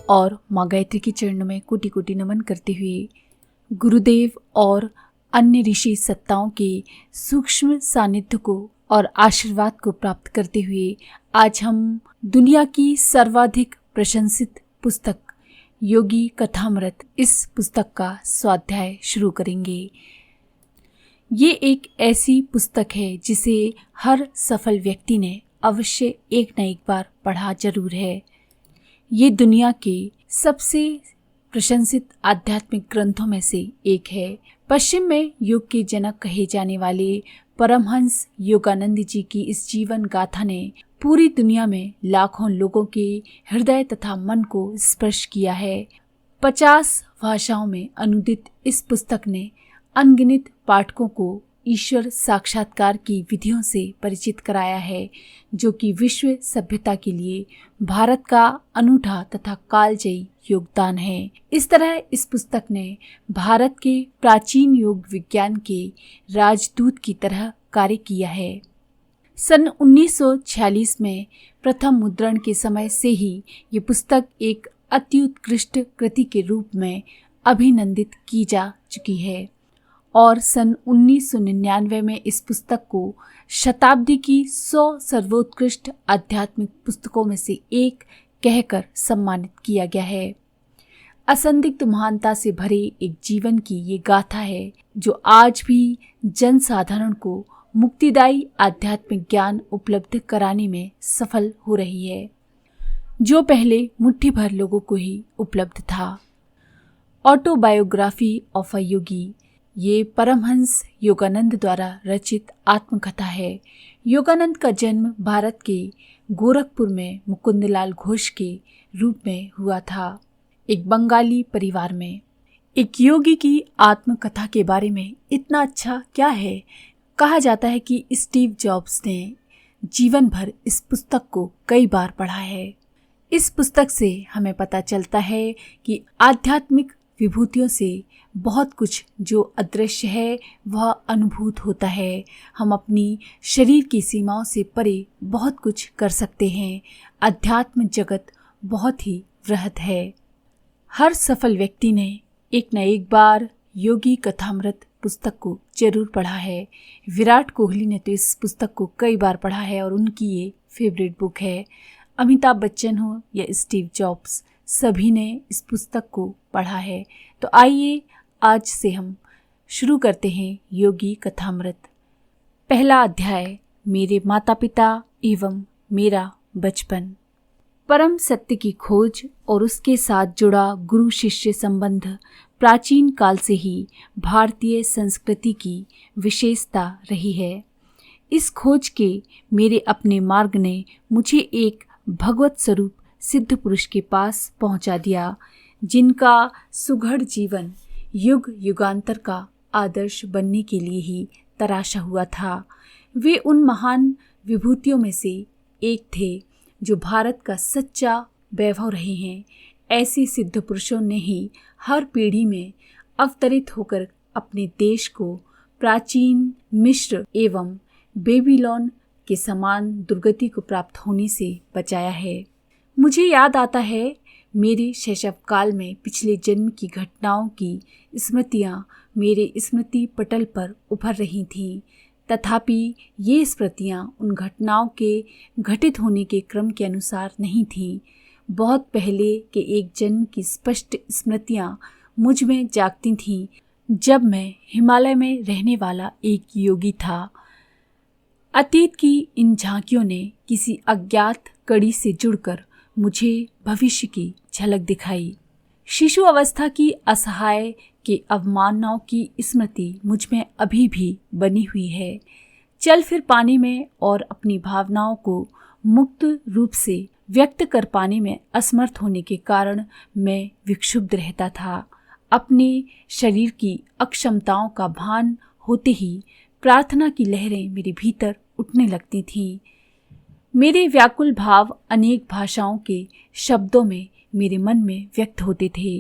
और माँ गायत्री के चरणों में कोटि कोटि नमन करते हुए गुरुदेव और अन्य ऋषि सत्ताओं के सूक्ष्म सानिध्य को और आशीर्वाद को प्राप्त करते हुए आज हम दुनिया की सर्वाधिक प्रशंसित पुस्तक योगी कथामृत इस पुस्तक का स्वाध्याय शुरू करेंगे। ये एक ऐसी पुस्तक है जिसे हर सफल व्यक्ति ने अवश्य एक न एक बार पढ़ा जरूर है। ये दुनिया के सबसे प्रशंसित आध्यात्मिक ग्रंथों में से एक है। पश्चिम में योग के जनक कहे जाने वाले परमहंस योगानंद जी की इस जीवन गाथा ने पूरी दुनिया में लाखों लोगों के हृदय तथा मन को स्पर्श किया है। 50 भाषाओं में अनुदित इस पुस्तक ने अनगिनत पाठकों को ईश्वर साक्षात्कार की विधियों से परिचित कराया है, जो कि विश्व सभ्यता के लिए भारत का अनूठा तथा कालजयी योगदान है। इस तरह इस पुस्तक ने भारत के प्राचीन योग विज्ञान के राजदूत की तरह कार्य किया है। सन 1946 में प्रथम मुद्रण के समय से ही ये पुस्तक एक अति उत्कृष्ट कृति के रूप में अभिनंदित की जा चुकी है और सन 1999 में इस पुस्तक को शताब्दी की 100 सर्वोत्कृष्ट आध्यात्मिक पुस्तकों में से एक कहकर सम्मानित किया गया है। असंदिग्ध महानता से भरे एक जीवन की ये गाथा है जो आज भी जनसाधारण को मुक्तिदायी आध्यात्मिक ज्ञान उपलब्ध कराने में सफल हो रही है, जो पहले मुट्ठी भर लोगों को ही उपलब्ध था। ऑटोबायोग्राफी ऑफ अ योगी ये परमहंस योगानंद द्वारा रचित आत्मकथा है। योगानंद का जन्म भारत के गोरखपुर में मुकुंदलाल घोष के रूप में हुआ था, एक बंगाली परिवार में। एक योगी की आत्मकथा के बारे में इतना अच्छा क्या है। कहा जाता है कि स्टीव जॉब्स ने जीवन भर इस पुस्तक को कई बार पढ़ा है। इस पुस्तक से हमें पता चलता है कि आध्यात्मिक विभूतियों से बहुत कुछ जो अदृश्य है वह अनुभूत होता है। हम अपनी शरीर की सीमाओं से परे बहुत कुछ कर सकते हैं। अध्यात्म जगत बहुत ही वृहद है। हर सफल व्यक्ति ने एक न एक बार योगी कथामृत पुस्तक को जरूर पढ़ा है। विराट कोहली ने तो इस पुस्तक को कई बार पढ़ा है और उनकी ये फेवरेट बुक है। अमिताभ बच्चन हो या स्टीव जॉब्स, सभी ने इस पुस्तक को पढ़ा है। तो आइए आज से हम शुरू करते हैं योगी कथामृत। पहला अध्याय, मेरे माता पिता एवं मेरा बचपन। परम सत्य की खोज और उसके साथ जुड़ा गुरु शिष्य संबंध प्राचीन काल से ही भारतीय संस्कृति की विशेषता रही है। इस खोज के मेरे अपने मार्ग ने मुझे एक भगवत स्वरूप सिद्ध पुरुष के पास पहुंचा दिया, जिनका सुघड़ जीवन युग युगांतर का आदर्श बनने के लिए ही तराशा हुआ था। वे उन महान विभूतियों में से एक थे जो भारत का सच्चा वैभव रहे हैं। ऐसे सिद्ध पुरुषों ने ही हर पीढ़ी में अवतरित होकर अपने देश को प्राचीन मिस्र एवं बेबीलोन के समान दुर्गति को प्राप्त होने से बचाया है। मुझे याद आता है, मेरे शैशव काल में पिछले जन्म की घटनाओं की स्मृतियाँ मेरे स्मृति पटल पर उभर रही थीं। तथापि ये स्मृतियाँ उन घटनाओं के घटित होने के क्रम के अनुसार नहीं थीं। बहुत पहले के एक जन्म की स्पष्ट स्मृतियाँ मुझ में जागती थीं, जब मैं हिमालय में रहने वाला एक योगी था। अतीत की इन झांकियों ने किसी अज्ञात कड़ी से जुड़कर मुझे भविष्य की झलक दिखाई। शिशु अवस्था की असहाय के अवमाननाओं की स्मृति मुझ में अभी भी बनी हुई है। चल फिर पाने में और अपनी भावनाओं को मुक्त रूप से व्यक्त कर पाने में असमर्थ होने के कारण मैं विक्षुब्ध रहता था। अपने शरीर की अक्षमताओं का भान होते ही प्रार्थना की लहरें मेरे भीतर उठने लगती थीं। मेरे व्याकुल भाव अनेक भाषाओं के शब्दों में मेरे मन में व्यक्त होते थे।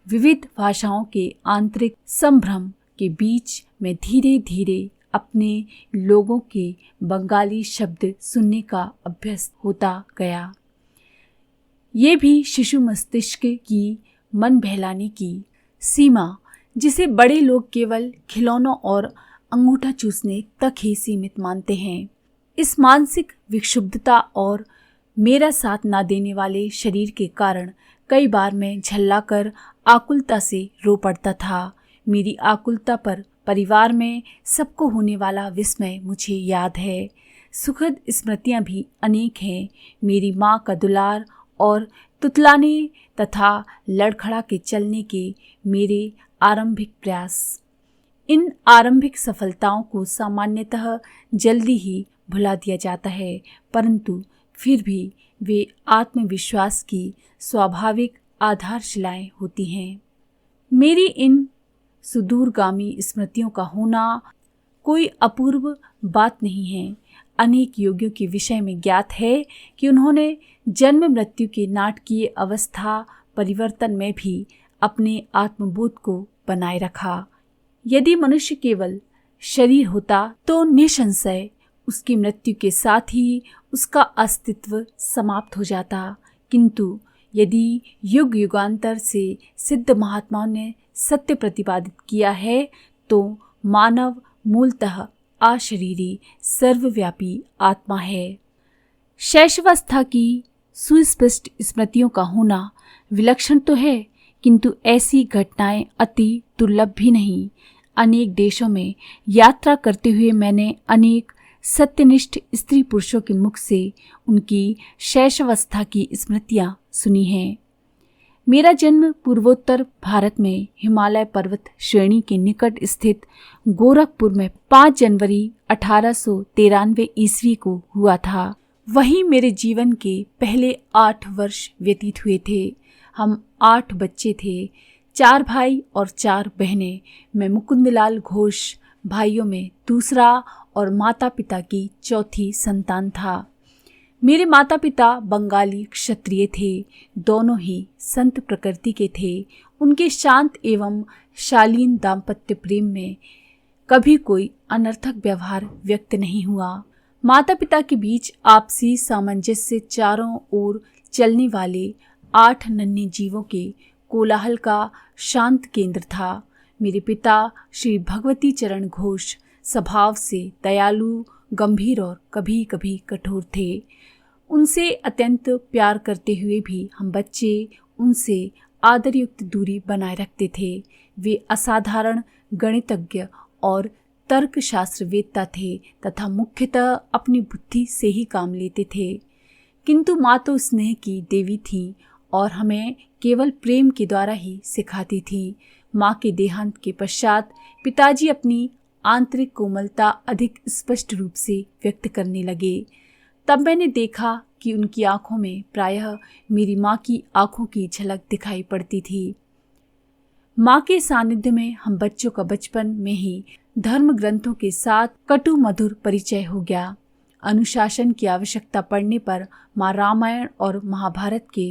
विविध भाषाओं के आंतरिक संभ्रम के बीच में धीरे धीरे अपने लोगों के बंगाली शब्द सुनने का अभ्यास होता गया। ये भी शिशु मस्तिष्क की मन बहलाने की सीमा, जिसे बड़े लोग केवल खिलौनों और अंगूठा चूसने तक ही सीमित मानते हैं। इस मानसिक विक्षुब्धता और मेरा साथ ना देने वाले शरीर के कारण कई बार मैं झल्लाकर आकुलता से रो पड़ता था। मेरी आकुलता पर परिवार में सबको होने वाला विस्मय मुझे याद है। सुखद स्मृतियां भी अनेक हैं। मेरी माँ का दुलार और तुतलाने तथा लड़खड़ा के चलने के मेरे आरंभिक प्रयास। इन आरंभिक सफलताओं को सामान्यतः जल्दी ही भुला दिया जाता है, परंतु फिर भी वे आत्मविश्वास की स्वाभाविक आधारशिलाएं होती हैं। मेरी इन सुदूरगामी स्मृतियों का होना कोई अपूर्व बात नहीं है। अनेक योगियों के विषय में ज्ञात है कि उन्होंने जन्म मृत्यु के नाटकीय अवस्था परिवर्तन में भी अपने आत्मबोध को बनाए रखा। यदि मनुष्य केवल शरीर होता तो निसंशय उसकी मृत्यु के साथ ही उसका अस्तित्व समाप्त हो जाता, किंतु यदि युग युगांतर से सिद्ध महात्माओं ने सत्य प्रतिपादित किया है तो मानव मूलतः अशरीरी सर्वव्यापी आत्मा है। शैशवावस्था की सुस्पष्ट स्मृतियों का होना विलक्षण तो है, किंतु ऐसी घटनाएं अति दुर्लभ भी नहीं। अनेक देशों में यात्रा करते हुए मैंने अनेक सत्यनिष्ठ स्त्री पुरुषों के मुख से उनकी शैशवावस्था की स्मृतियां सुनी हैं। मेरा जन्म पूर्वोत्तर भारत में हिमालय पर्वत श्रेणी के निकट स्थित गोरखपुर में 5 जनवरी 1893 ईस्वी को हुआ था। वहीं मेरे जीवन के पहले 8 वर्ष व्यतीत हुए थे। हम 8 बच्चे थे, 4 भाई और 4 बहनें। मैं मुकुंदलाल घोष भाइयों में दूसरा और माता पिता की चौथी संतान था। मेरे माता पिता बंगाली क्षत्रिय थे, दोनों ही संत प्रकृति के थे। उनके शांत एवं शालीन दाम्पत्य प्रेम में कभी कोई अनर्थक व्यवहार व्यक्त नहीं हुआ। माता पिता के बीच आपसी सामंजस्य चारों ओर चलने वाले 8 नन्हे जीवों के कोलाहल का शांत केंद्र था। मेरे पिता श्री भगवती चरण घोष स्वभाव से दयालु, गंभीर और कभी कभी कठोर थे। उनसे अत्यंत प्यार करते हुए भी हम बच्चे उनसे आदरयुक्त दूरी बनाए रखते थे। वे असाधारण गणितज्ञ और तर्कशास्त्रवेत्ता थे तथा मुख्यतः अपनी बुद्धि से ही काम लेते थे, किंतु माँ तो स्नेह की देवी थी और हमें केवल प्रेम के द्वारा ही सिखाती थी। माँ के देहांत के पश्चात पिताजी अपनी आंतरिक कोमलता अधिक स्पष्ट रूप से व्यक्त करने लगे। तब मैंने देखा कि उनकी आंखों में प्रायः मेरी माँ की आंखों की झलक दिखाई पड़ती थी। माँ के सानिध्य में हम बच्चों का बचपन में ही धर्म ग्रंथों के साथ कटु मधुर परिचय हो गया। अनुशासन की आवश्यकता पड़ने पर माँ रामायण और महाभारत के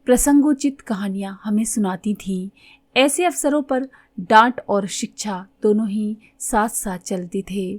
प्रसंगोचित कहानियां हमें सुनाती थीं। ऐसे अवसरों पर डांट और शिक्षा दोनों ही साथ साथ चलते थे।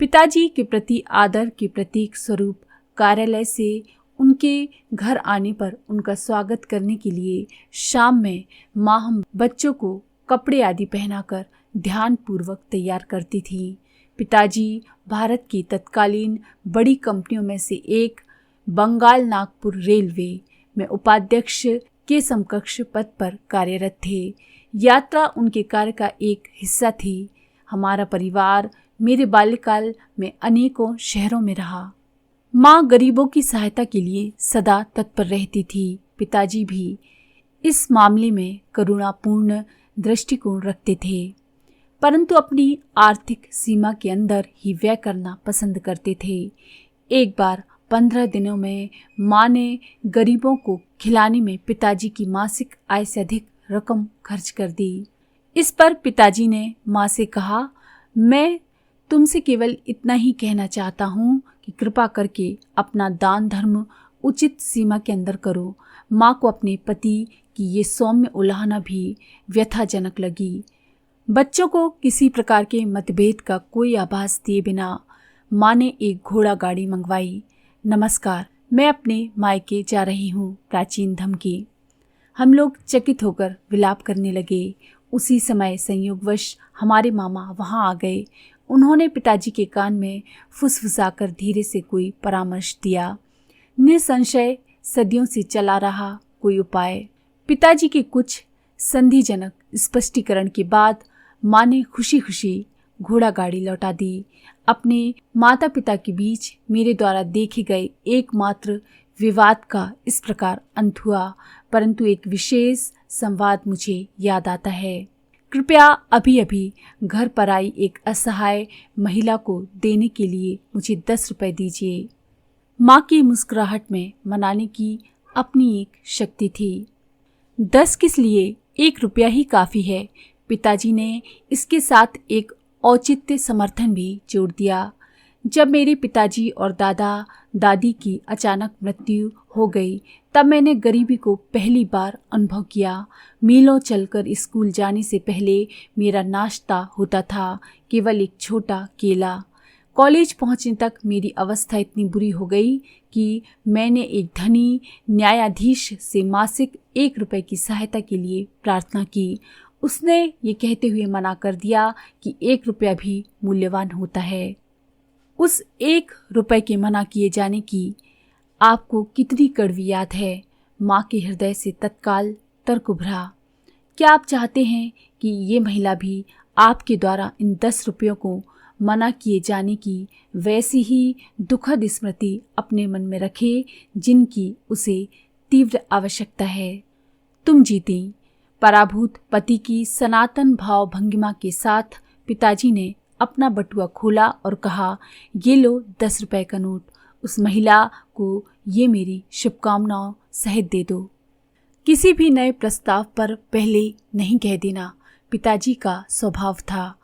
पिताजी के प्रति आदर के प्रतीक स्वरूप कार्यालय से उनके घर आने पर उनका स्वागत करने के लिए शाम में माँ हम बच्चों को कपड़े आदि पहनाकर ध्यानपूर्वक तैयार करती थी। पिताजी भारत की तत्कालीन बड़ी कंपनियों में से एक बंगाल नागपुर रेलवे में उपाध्यक्ष के समकक्ष पद पर कार्यरत थे। यात्रा उनके कार्य का एक हिस्सा थी। हमारा परिवार मेरे बाल्यकाल में अनेकों शहरों में रहा। माँ गरीबों की सहायता के लिए सदा तत्पर रहती थी। पिताजी भी इस मामले में करुणापूर्ण दृष्टिकोण रखते थे, परंतु अपनी आर्थिक सीमा के अंदर ही व्यय करना पसंद करते थे। एक बार 15 दिनों में माँ ने गरीबों को खिलाने में पिताजी की मासिक आय से अधिक रकम खर्च कर दी। इस पर पिताजी ने माँ से कहा, मैं तुमसे केवल इतना ही कहना चाहता हूँ कि कृपा करके अपना दान धर्म उचित सीमा के अंदर करो। माँ को अपने पति की ये सौम्य उलाहना भी व्यथाजनक लगी। बच्चों को किसी प्रकार के मतभेद का कोई आभास दिए बिना माँ ने एक घोड़ा गाड़ी मंगवाई। नमस्कार, मैं अपने मायके जा रही हूँ, प्राचीन धमकी। हम लोग चकित होकर विलाप करने लगे। उसी समय संयोगवश हमारे मामा वहां आ गए। उन्होंने पिताजी के कान में फुसफुसाकर धीरे से कोई परामर्श दिया। निसंशय सदियों से चला रहा कोई उपाय। पिताजी के कुछ संधिजनक स्पष्टीकरण के बाद माँ ने खुशी खुशी घोड़ा गाड़ी लौटा दी। अपने माता पिता के बीच मेरे द्वारा देखे गए एकमात्र विवाद का इस प्रकार अंत हुआ, परंतु एक विशेष संवाद मुझे याद आता है। कृपया अभी अभी घर पर आई एक असहाय महिला को देने के लिए मुझे 10 रुपए दीजिए। माँ की मुस्कुराहट में मनाने की अपनी एक शक्ति थी। 10 किस लिए, 1 रुपया ही काफी है। पिताजी ने इसके साथ एक औचित्य समर्थन भी जोड़ दिया। जब मेरे पिताजी और दादा दादी की अचानक मृत्यु हो गई, तब मैंने गरीबी को पहली बार अनुभव किया। मीलों चलकर स्कूल जाने से पहले मेरा नाश्ता होता था केवल एक छोटा केला। कॉलेज पहुंचने तक मेरी अवस्था इतनी बुरी हो गई कि मैंने एक धनी न्यायाधीश से मासिक 1 रुपए की सहायता के लिए प्रार्थना की। उसने ये कहते हुए मना कर दिया कि 1 रुपया भी मूल्यवान होता है। उस 1 रुपए के मना किए जाने की आपको कितनी कड़वी याद है। माँ के हृदय से तत्काल तर्क उभरा। क्या आप चाहते हैं कि ये महिला भी आपके द्वारा इन 10 रुपयों को मना किए जाने की वैसी ही दुखद स्मृति अपने मन में रखे जिनकी उसे तीव्र आवश्यकता है? तुम जीती। पराभूत पति की सनातन भाव भंगिमा के साथ पिताजी ने अपना बटुआ खोला और कहा, ये लो 10 रुपए का नोट। उस महिला को ये मेरी शुभकामनाओं सहित दे दो। किसी भी नए प्रस्ताव पर पहले नहीं कह देना पिताजी का स्वभाव था।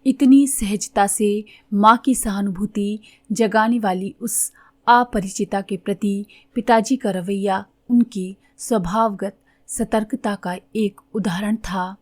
इतनी सहजता से माँ की सहानुभूति जगाने वाली उस अपरिचिता के प्रति पिताजी का रवैया उनकी स्वभावगत सतर्कता का एक उदाहरण था।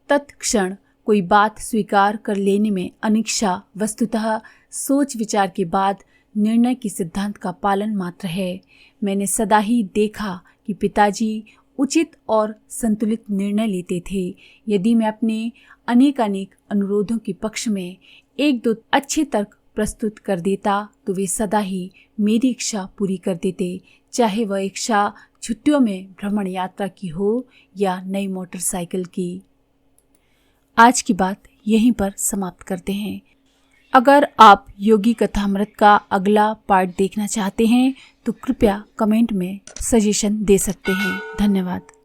तत्क्षण कोई बात स्वीकार कर लेने में अनिच्छा वस्तुतः सोच विचार के बाद निर्णय के सिद्धांत का पालन मात्र है। मैंने सदा ही देखा कि पिताजी उचित और संतुलित निर्णय लेते थे। यदि मैं अपने अनेकानेक अनुरोधों के पक्ष में 1-2 अच्छे तर्क प्रस्तुत कर देता तो वे सदा ही मेरी इच्छा पूरी कर देते, चाहे वह इच्छा छुट्टियों में भ्रमण यात्रा की हो या नई मोटरसाइकिल की। आज की बात यहीं पर समाप्त करते हैं। अगर आप योगी कथामृत का अगला पार्ट देखना चाहते हैं तो कृपया कमेंट में सजेशन दे सकते हैं। धन्यवाद।